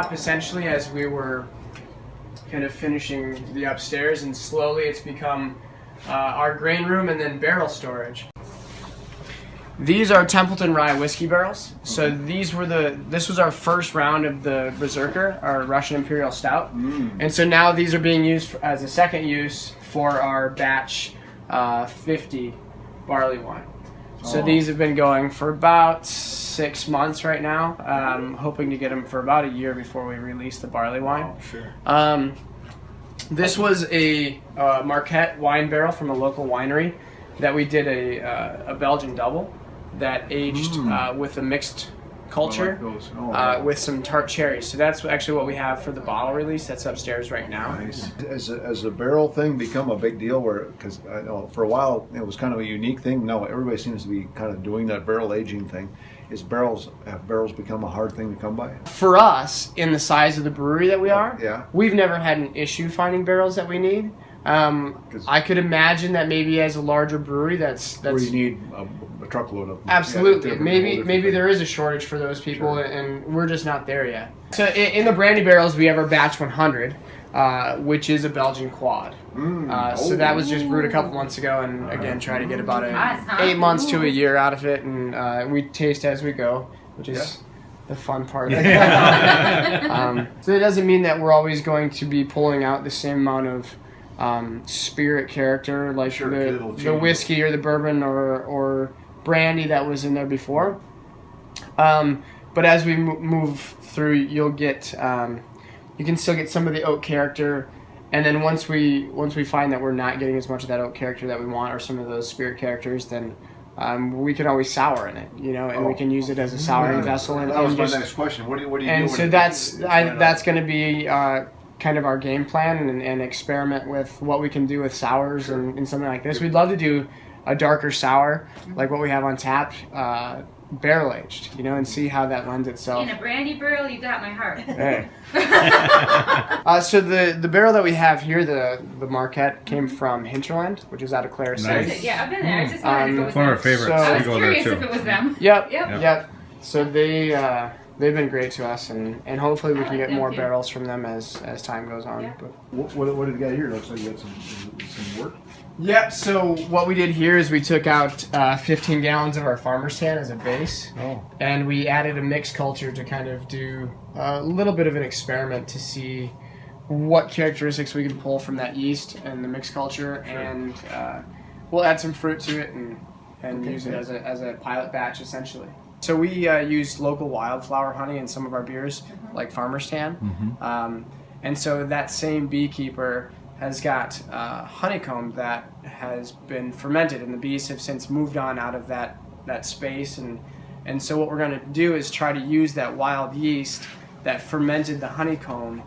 up essentially as we were kind of finishing the upstairs, and slowly it's become our grain room and then barrel storage. These are Templeton Rye whiskey barrels. So this was our first round of the Berserker, our Russian Imperial Stout. And so now these are being used as a second use for our batch 50 barley wine. So these have been going for about 6 months right now. Hoping to get them for about a year before we release the barley wine. This was a Marquette wine barrel from a local winery that we did a Belgian double that aged with a mixed culture with some tart cherries. So that's actually what we have for the bottle release. That's upstairs right now. Nice. Has the barrel thing become a big deal? Because I know for a while it was kind of a unique thing. Now everybody seems to be kind of doing that barrel aging thing. Have barrels become a hard thing to come by? For us, in the size of the brewery that we are, we've never had an issue finding barrels that we need. I could imagine that maybe as a larger brewery, that's where you need a truckload of them. Absolutely. Maybe there is a shortage for those people, and we're just not there yet. So in the brandy barrels, we have our batch 100, which is a Belgian quad. So that was just brewed a couple months ago, and again, try to get about 8 months to a year out of it, and we taste as we go, which is the fun part. So it doesn't mean that we're always going to be pulling out the same amount of spirit character like the whiskey or the bourbon or brandy that was in there before. But as we move through, you'll get you can still get some of the oak character, and then once we find that we're not getting as much of that oak character that we want or some of those spirit characters, then we can always sour in it, and we can use it as a souring vessel. And that was my next question. What do you do? And so that's going to be kind of our game plan and experiment with what we can do with sours and something like this. We'd love to do a darker sour like what we have on tap, barrel aged, and see how that lends itself. In a brandy barrel, you got my heart. Hey. So the barrel that we have here, the Marquette, came from Hinterland, which is out of Clare City. Nice. Yeah, I've been there. I just wondered if it was one of our favorites. So, I was curious if it was them. Yep. So they've been great to us, and hopefully we can get more barrels from them as time goes on. Yeah. But What did you got here? Looks like you got some work. Yep, so what we did here is we took out 15 gallons of our farmer's tan as a base, and we added a mixed culture to kind of do a little bit of an experiment to see what characteristics we could pull from that yeast and the mixed culture, and we'll add some fruit to it and use it as a pilot batch, essentially. So we use local wildflower honey in some of our beers, like farmer's tan, and so that same beekeeper has got honeycomb that has been fermented, and the bees have since moved on out of that space, and so what we're going to do is try to use that wild yeast that fermented the honeycomb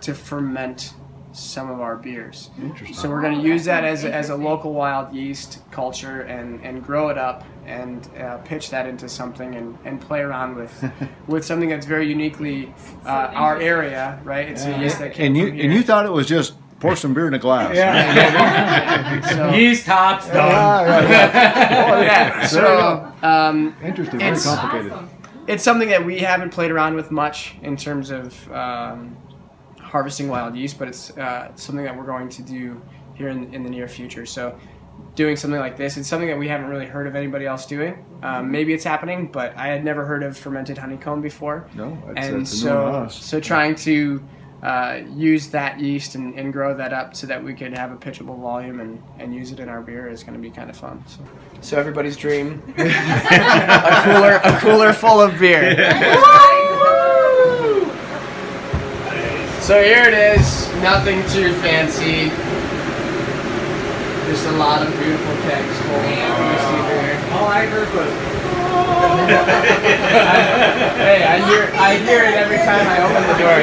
to ferment some of our beers. Interesting. So we're going to use that as a local wild yeast culture and grow it up and pitch that into something and play around with something that's very uniquely our area, right? It's a yeast that came from here. And you thought it was just pour some beer in a glass. So, Yeast hops done. So interesting. Very complicated. Awesome. It's something that we haven't played around with much in terms of harvesting wild yeast, but it's something that we're going to do here in the near future. So doing something like this, it's something that we haven't really heard of anybody else doing. Maybe it's happening, but I had never heard of fermented honeycomb before. No, that's new on us. So trying to use that yeast and grow that up so that we could have a pitchable volume and use it in our beer is going to be kind of fun. So everybody's dream, a cooler full of beer. So here it is, nothing too fancy, just a lot of beautiful kegs full of whiskey beer. All I heard was, hey, I hear it every time I open the door.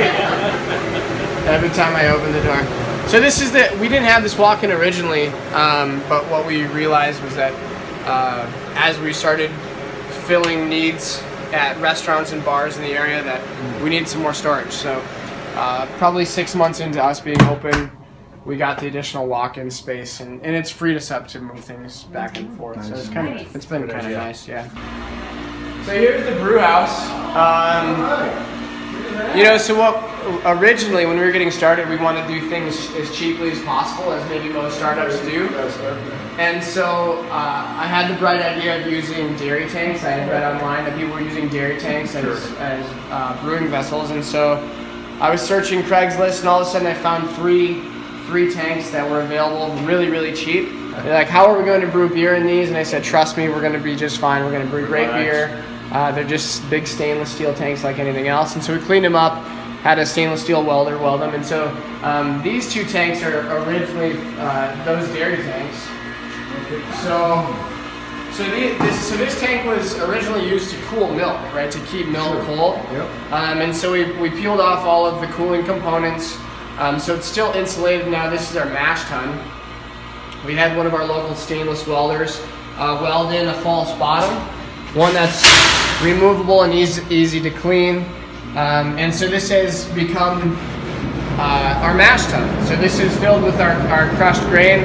Every time I open the door. So this is we didn't have this walk-in originally, but what we realized was that as we started filling needs at restaurants and bars in the area, that we needed some more storage. So probably 6 months into us being open, we got the additional walk-in space, and it's freed us up to move things back and forth. Nice. So it's been kind of nice, yeah. So here's the brew house. You know, so what originally when we were getting started, we wanted to do things as cheaply as possible, as maybe most startups do. And so I had the bright idea of using dairy tanks. I had read online that people were using dairy tanks as brewing vessels, and so I was searching Craigslist, and all of a sudden I found three tanks that were available really, really cheap. They're like, how are we going to brew beer in these? And I said, trust me, we're going to be just fine. We're going to brew great beer. They're just big stainless steel tanks like anything else. And so we cleaned them up, had a stainless steel welder weld them. And so these two tanks are originally those dairy tanks. So this tank was originally used to cool milk, right? To keep milk cold. Yep. And so we peeled off all of the cooling components. So it's still insulated now. This is our mash tun. We had one of our local stainless welders weld in a false bottom, one that's removable and easy to clean. And so this has become our mash tun. So this is filled with our crushed grain,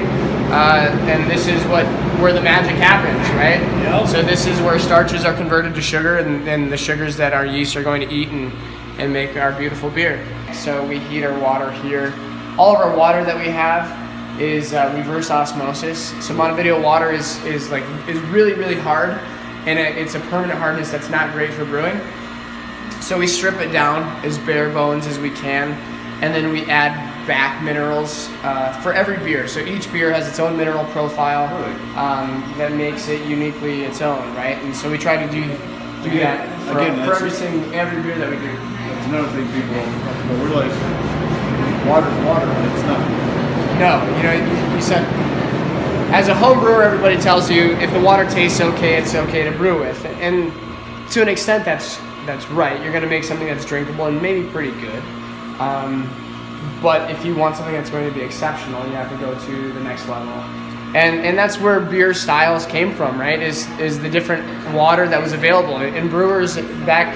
and this is where the magic happens, right? Yep. So this is where starches are converted to sugar, and the sugars that our yeast are going to eat and make our beautiful beer. So we heat our water here. All of our water that we have is reverse osmosis. So Montevideo water is really, really hard, and it's a permanent hardness that's not great for brewing. So we strip it down as bare bones as we can, and then we add back minerals for every beer. So each beer has its own mineral profile that makes it uniquely its own, right? And so we try to do that for every beer that we do. That's another thing people don't realize. Water's water, and it's not. No, you know, you said, as a home brewer, everybody tells you if the water tastes okay, it's okay to brew with. And to an extent, that's right. You're going to make something that's drinkable and maybe pretty good. But if you want something that's going to be exceptional, you have to go to the next level. And that's where beer styles came from, right? Is the different water that was available. And brewers back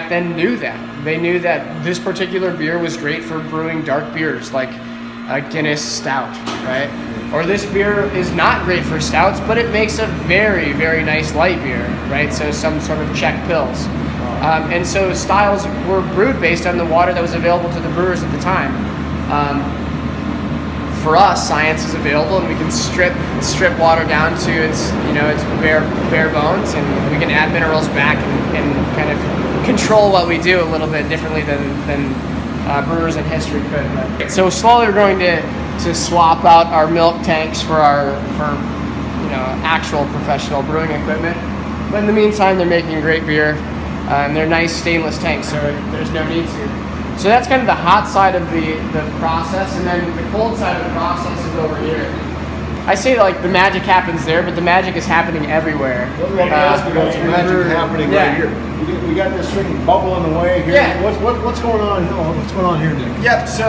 then knew that. They knew that this particular beer was great for brewing dark beers like a Guinness Stout, right? Or this beer is not great for stouts, but it makes a very, very nice light beer, right? So some sort of Czech Pils. And so styles were brewed based on the water that was available to the brewers at the time. For us, science is available, and we can strip water down to its bare bones, and we can add minerals back and kind of control what we do a little bit differently than brewers in history could. So slowly we're going to swap out our milk tanks for actual professional brewing equipment. But in the meantime, they're making great beer, and they're nice stainless tanks, so there's no need to. So that's kind of the hot side of the process, and then the cold side of the process is over here. I say like the magic happens there, but the magic is happening everywhere. Let me ask you about the magic happening right here. We got this thing bubbling away here. Yeah. What's going on? What's going on here, Nick? Yep. So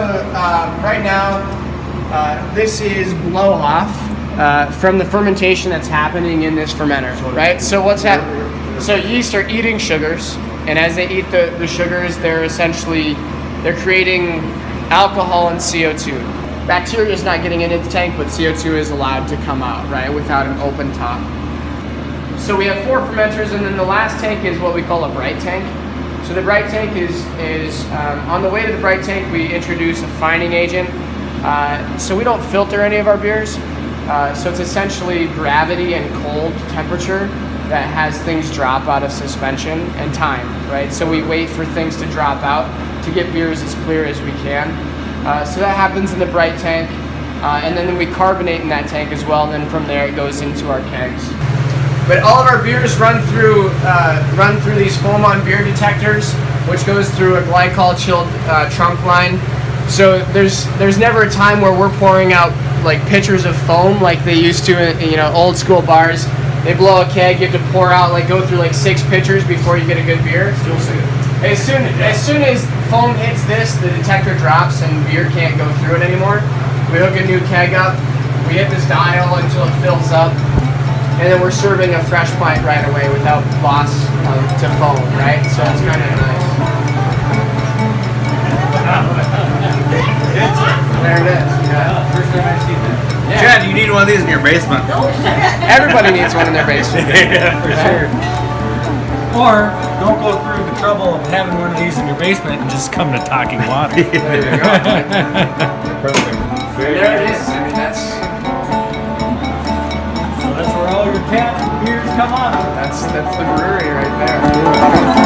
right now, this is blow off from the fermentation that's happening in this fermenter, right? So what's happening? So yeast are eating sugars, and as they eat the sugars, they're creating alcohol and CO2. Bacteria is not getting into the tank, but CO2 is allowed to come out, right, without an open top. So we have 4 fermenters, and then the last tank is what we call a bright tank. So the bright tank is on the way to the bright tank, we introduce a fining agent. So we don't filter any of our beers. So it's essentially gravity and cold temperature that has things drop out of suspension and time, right? So we wait for things to drop out to get beers as clear as we can. So that happens in the bright tank, and then we carbonate in that tank as well, and then from there it goes into our kegs. But all of our beers run through these foam-on beer detectors, which goes through a glycol-chilled trunk line. So there's never a time where we're pouring out like pitchers of foam like they used to in old school bars. They blow a keg, you have to pour out go through 6 pitchers before you get a good beer. Still see it. As soon as foam hits this, the detector drops and beer can't go through it anymore. We hook a new keg up, we hit this dial until it fills up, and then we're serving a fresh pint right away without loss to foam, right? So it's kind of nice. There it is. Yeah. First time I've seen that. Yeah. Chad, you need one of these in your basement. Everybody needs one in their basement. Yeah, for sure. Or don't go through the trouble of having one of these in your basement and just come to Talking Waters. There you go. Perfect. There it is. I mean, that's So that's where all your cat beers come out of. the brewery right there.